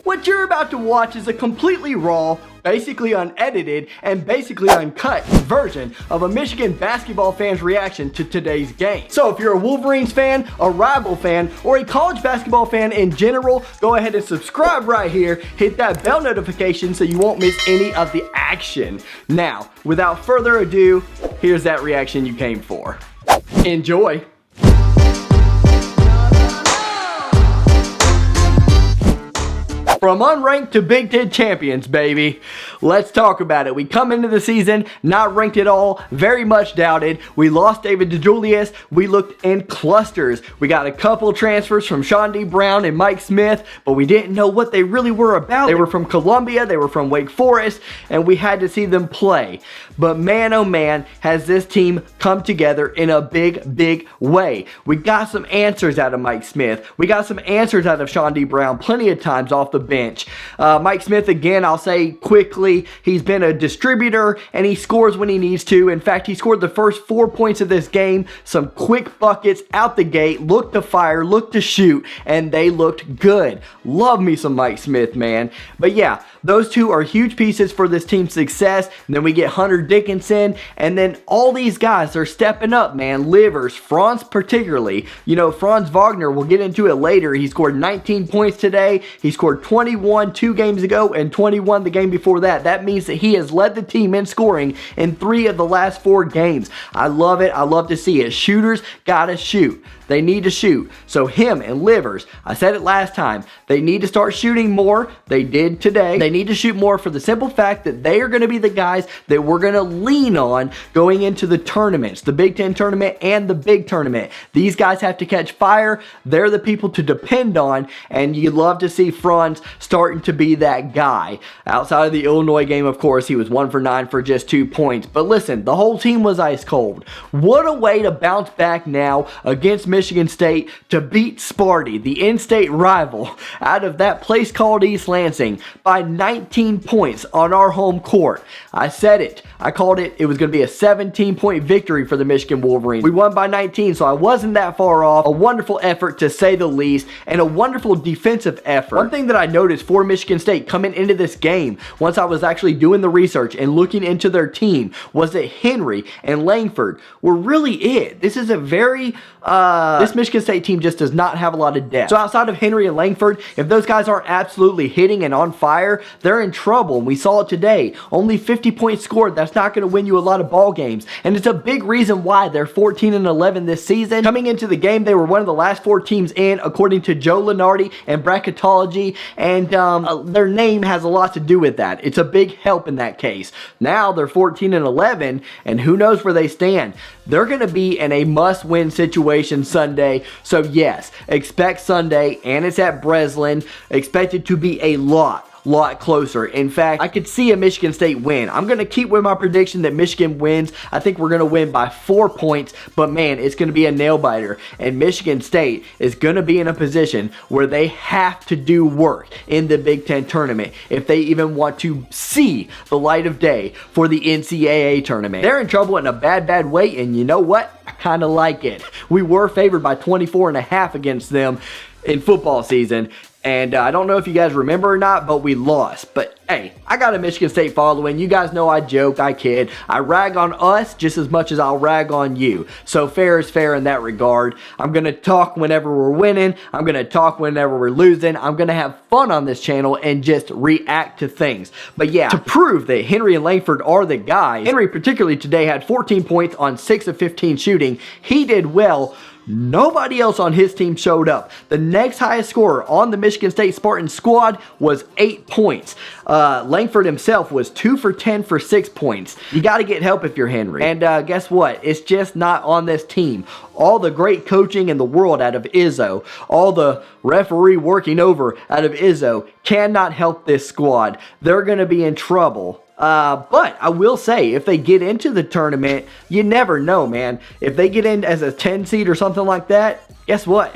What you're about to watch is a completely raw, basically unedited, and basically uncut version of a Michigan basketball fan's reaction to today's game. So if you're a Wolverines fan, a rival fan, or a college basketball fan in general, go ahead and subscribe right here, hit that bell notification so you won't miss any of the action. Now, without further ado, here's that reaction you came for. Enjoy. From unranked to Big Ten champions, baby. Let's talk about it. We come into the season not ranked at all, very much doubted. We lost David DeJulius. We looked in clusters. We got a couple transfers from Sean D. Brown and Mike Smith, but we didn't know what they really were about. They were from Columbia, they were from Wake Forest, and we had to see them play. But man, oh man, has this team come together in a big, big way. We got some answers out of Mike Smith. We got some answers out of Sean D. Brown plenty of times off the bench. Mike Smith, again, I'll say quickly, he's been a distributor and he scores when he needs to. In fact, he scored the first 4 points of this game. Some quick buckets out the gate, looked to fire, looked to shoot, and they looked good. Love me some Mike Smith, man. But yeah, those two are huge pieces for this team's success. And then we get Hunter Dickinson, and then all these guys are stepping up, man. Livers, Franz particularly. You know, Franz Wagner, we'll get into it later. He scored 19 points today. He scored 21 2 games ago and 21 the game before that. That means that he has led the team in scoring in 3 of the last 4 games. I love it. I love to see it. Shooters gotta shoot. They need to shoot. So him and Livers, I said it last time, they need to start shooting more. They did today. They need to shoot more for the simple fact that they are going to be the guys that we're going to lean on going into the tournaments, the Big Ten tournament and the big tournament. These guys have to catch fire. They're the people to depend on, and you love to see Franz starting to be that guy. Outside of the Illinois game, of course, he was 1 for 9 for just 2 points. But listen, the whole team was ice cold. What a way to bounce back now against Michigan State to beat Sparty, the in-state rival, out of that place called East Lansing by 19 points on our home court. I said it. I called it. It was going to be a 17-point victory for the Michigan Wolverines. We won by 19, so I wasn't that far off. A wonderful effort, to say the least, and a wonderful defensive effort. One thing that I noticed for Michigan State coming into this game, once I was actually doing the research and looking into their team, was that Henry and Langford were really it. This is a very this Michigan State team just does not have a lot of depth. So outside of Henry and Langford, if those guys aren't absolutely hitting and on fire, they're in trouble. And we saw it today. Only 50 points scored. That's not going to win you a lot of ball games. And it's a big reason why they're 14-11 this season. Coming into the game, they were one of the last 4 teams in, according to Joe Lunardi and Bracketology. And their name has a lot to do with that. It's a big help in that case. Now they're 14-11, and who knows where they stand. They're going to be in a must-win situation Sunday. So yes, expect Sunday, and it's at Breslin. Expect it to be a lot closer. In fact, I could see a Michigan State win. I'm going to keep with my prediction that Michigan wins. I think we're going to win by 4 points, but man, it's going to be a nail-biter. And Michigan State is going to be in a position where they have to do work in the Big Ten tournament if they even want to see the light of day for the NCAA tournament. They're in trouble in a bad way, and you know what? I kind of like it. We were favored by 24.5 against them in football season. And I don't know if you guys remember or not, but we lost. But hey, I got a Michigan State following. You guys know I joke, I kid. I rag on us just as much as I'll rag on you. So fair is fair in that regard. I'm going to talk whenever we're winning. I'm going to talk whenever we're losing. I'm going to have fun on this channel and just react to things. But yeah, to prove that Henry and Langford are the guys, Henry particularly today had 14 points on 6 of 15 shooting. He did well. Nobody else on his team showed up. The next highest scorer on the Michigan State Spartans squad was 8 points. Langford himself was 2 for 10 for 6 points. You got to get help if you're Henry. And guess what? It's just not on this team. All the great coaching in the world out of Izzo, all the referee working over out of Izzo cannot help this squad. They're going to be in trouble. But I will say, if they get into the tournament, you never know, man. If they get in as a 10 seed or something like that, guess what?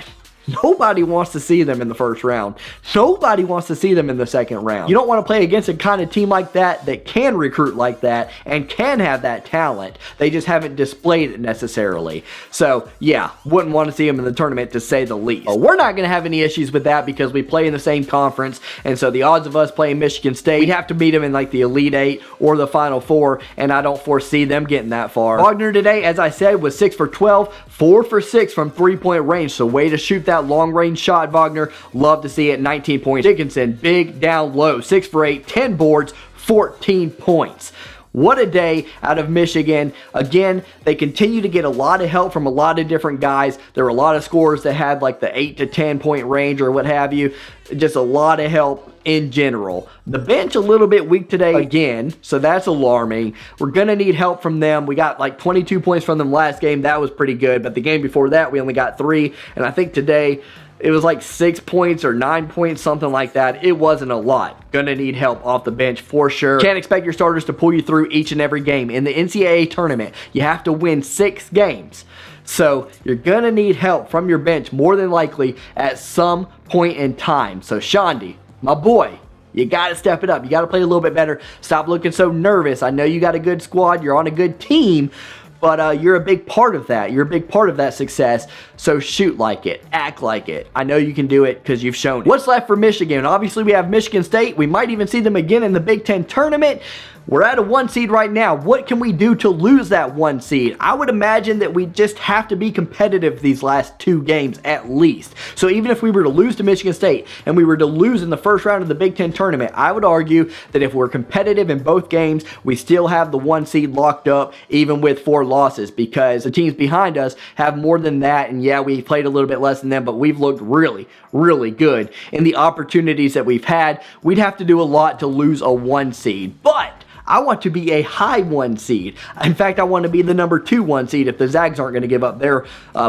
Nobody wants to see them in the first round. Nobody wants to see them in the second round. You don't want to play against a kind of team like that that can recruit like that and can have that talent. They just haven't displayed it necessarily. So yeah, wouldn't want to see them in the tournament, to say the least. But we're not going to have any issues with that because we play in the same conference, and so the odds of us playing Michigan State, we'd have to beat them in like the Elite Eight or the Final Four, and I don't foresee them getting that far. Wagner today, as I said, was 6 for 12, 4 for 6 from three-point range, so way to shoot that long-range shot, Wagner. Love to see it. 19 points. Dickinson, big down low, 6 for 8, 10 boards, 14 points. What a day out of Michigan. Again, they continue to get a lot of help from a lot of different guys. There were a lot of scorers that had like the 8 to 10 point range or what have you. Just a lot of help in general. The bench a little bit weak today again, so that's alarming. We're going to need help from them. We got like 22 points from them last game. That was pretty good, but the game before that we only got 3, and I think today it was like 6 points or 9 points, something like that. It wasn't a lot. Gonna need help off the bench for sure. Can't expect your starters to pull you through each and every game. In the NCAA tournament, you have to win 6 games. So you're gonna need help from your bench more than likely at some point in time. So Shandy, my boy, you got to step it up. You got to play a little bit better. Stop looking so nervous. I know you got a good squad. You're on a good team. But you're a big part of that. You're a big part of that success. So shoot like it. Act like it. I know you can do it because you've shown it. What's left for Michigan? Obviously, we have Michigan State. We might even see them again in the Big Ten tournament. We're at a 1 seed right now. What can we do to lose that 1 seed? I would imagine that we just have to be competitive these last 2 games at least. So even if we were to lose to Michigan State and we were to lose in the first round of the Big Ten tournament, I would argue that if we're competitive in both games, we still have the 1 seed locked up even with 4 losses, because the teams behind us have more than that. And yeah, we played a little bit less than them, but we've looked really, really good in the opportunities that we've had. We'd have to do a lot to lose a 1 seed, but I want to be a high 1 seed. In fact, I want to be the number 2 1 seed if the Zags aren't going to give up their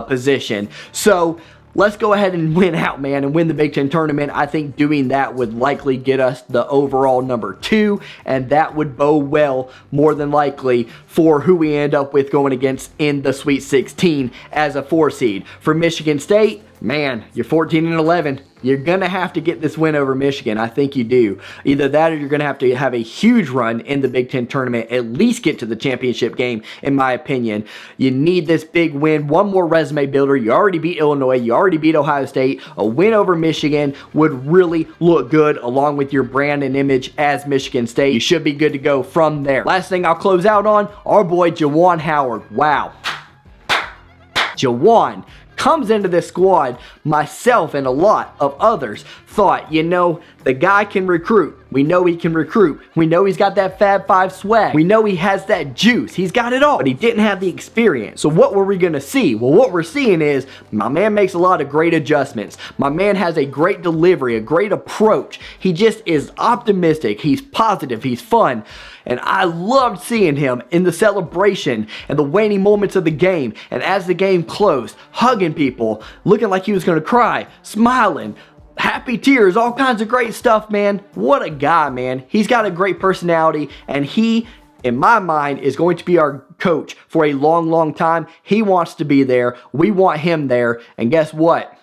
position. So let's go ahead and win out, man, and win the Big Ten tournament. I think doing that would likely get us the overall number 2, and that would bode well, more than likely, for who we end up with going against in the Sweet 16 as a 4 seed. For Michigan State, man, you're 14-11. You're going to have to get this win over Michigan. I think you do. Either that or you're going to have a huge run in the Big Ten tournament, at least get to the championship game, in my opinion. You need this big win. One more resume builder. You already beat Illinois. You already beat Ohio State. A win over Michigan would really look good along with your brand and image as Michigan State. You should be good to go from there. Last thing I'll close out on, our boy Juwan Howard. Wow. Juwan comes into this squad, myself and a lot of others thought, you know, the guy can recruit. We know he can recruit. We know he's got that Fab 5 swag. We know he has that juice. He's got it all, but he didn't have the experience. So what were we going to see? Well, what we're seeing is my man makes a lot of great adjustments. My man has a great delivery, a great approach. He just is optimistic. He's positive. He's fun. And I loved seeing him in the celebration and the waning moments of the game. And as the game closed, hugging people, looking like he was going to cry, smiling, happy tears, all kinds of great stuff, man. What a guy, man. He's got a great personality, and he, in my mind, is going to be our coach for a long, long time. He wants to be there. We want him there. And guess what?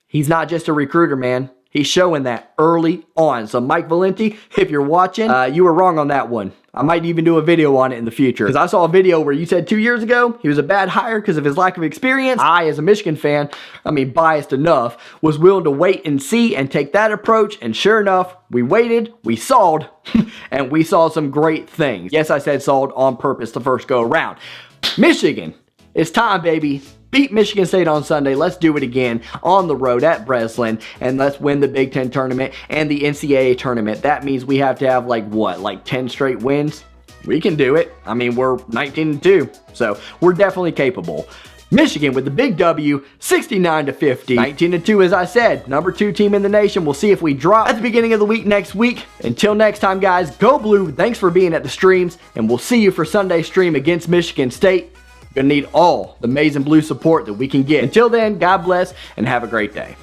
He's not just a recruiter, man. He's showing that early on. So Mike Valenti, if you're watching, you were wrong on that one. I might even do a video on it in the future, because I saw a video where you said 2 years ago he was a bad hire because of his lack of experience. I, as a Michigan fan, I mean biased enough, was willing to wait and see and take that approach, and sure enough, we waited, we sawed, and we saw some great things. Yes, I said sawed on purpose the first go around. Michigan, it's time, baby. Beat Michigan State on Sunday. Let's do it again on the road at Breslin, and let's win the Big Ten tournament and the NCAA tournament. That means we have to have like 10 straight wins? We can do it. I mean, we're 19-2, so we're definitely capable. Michigan with the big W, 69-50. 19-2, as I said, number 2 team in the nation. We'll see if we drop at the beginning of the week next week. Until next time, guys, go blue. Thanks for being at the streams, and we'll see you for Sunday's stream against Michigan State. Gonna need all the maize and blue support that we can get. Until then, God bless and have a great day.